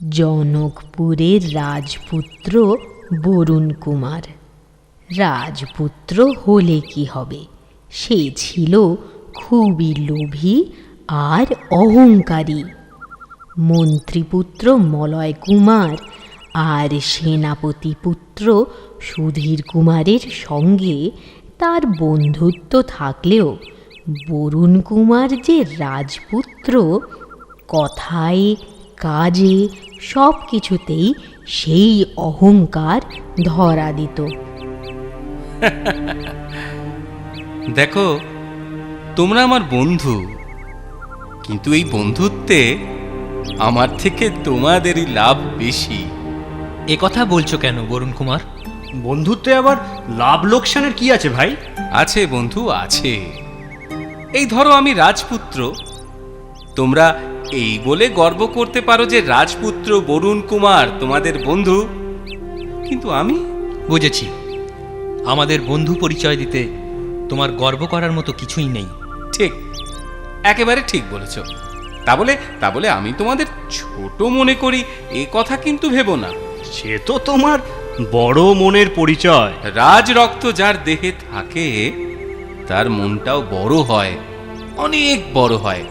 জনকপুরের রাজপুত্র বরুণ কুমার। রাজপুত্র হলে কি হবে, সে ছিল খুবই লোভী আর অহংকারী। মন্ত্রীপুত্র মলয় কুমার আর সেনাপতি পুত্র সুধীর কুমারের সঙ্গে তার বন্ধুত্ব থাকলেও বরুণ কুমার যে রাজপুত্র, কথায় কাজে সব কিছুতেই সেই অহংকার ধরা দিত। দেখো, তোমরা আমার বন্ধু, কিন্তু এই বন্ধুত্বে আমার থেকে তোমাদেরই লাভ বেশি। এ কথা বলছো কেন বরুণ কুমার? বন্ধুত্বে আবার লাভ লোকসানের কি আছে ভাই? আছে বন্ধু, আছে। এই ধরো আমি রাজপুত্র, তোমরা এই বলে গর্ব করতে পারো যে রাজপুত্র বরুণ কুমার তোমাদের বন্ধু, কিন্তু আমি বুঝেছি, আমাদের বন্ধু পরিচয় দিতে তোমার গর্ব করার মতো কিছুই নেই। ঠিক, একেবারে ঠিক বলেছ। তা বলে আমি তোমাদের ছোট মনে করি এ কথা কিন্তু ভেবো না। সে তো তোমার বড় মনের পরিচয়। রাজ রক্ত যার দেহে থাকে তার মনটাও বড় হয়, অনেক বড় হয়।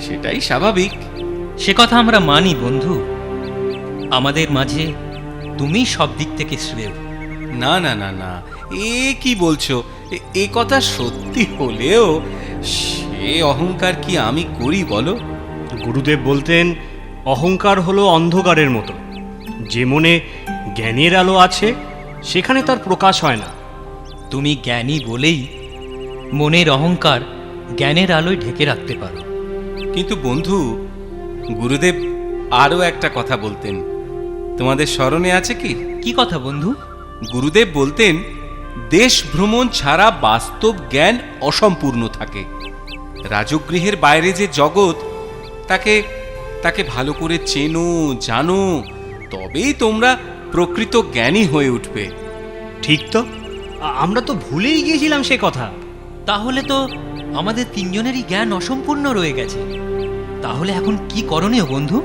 সেটাই স্বাভাবিক। সে কথা আমরা মানি বন্ধু। আমাদের মাঝে তুমি সব দিক থেকে শ্রেয়। না না না না, এ কি বলছো? এ কথা সত্যি হলেও সে অহংকার কি আমি করি বলো? গুরুদেব বলতেন, অহংকার হলো অন্ধকারের মতো, যে মনে জ্ঞানের আলো আছে সেখানে তার প্রকাশ হয় না। তুমি জ্ঞানী বলেই মনের অহংকার জ্ঞানের আলোয় ঢেকে রাখতে পারো। কিন্তু বন্ধু, গুরুদেব আরও একটা কথা বলতেন, তোমাদের স্মরণে আছে কি? কি কথা বন্ধু? গুরুদেব বলতেন, দেশ ভ্রমণ ছাড়া বাস্তব জ্ঞান অসম্পূর্ণ থাকে। রাজগৃহের বাইরে যে জগৎ, তাকে ভালো করে চেনো, জানো, তবেই তোমরা প্রকৃত জ্ঞানী হয়ে উঠবে। ঠিক তো, আমরা তো ভুলেই গিয়েছিলাম সে কথা। তাহলে তো আমাদের তিনজনেরই জ্ঞান অসম্পূর্ণ রয়ে গেছে। তাহলে এখন কি করণীয় বন্ধু?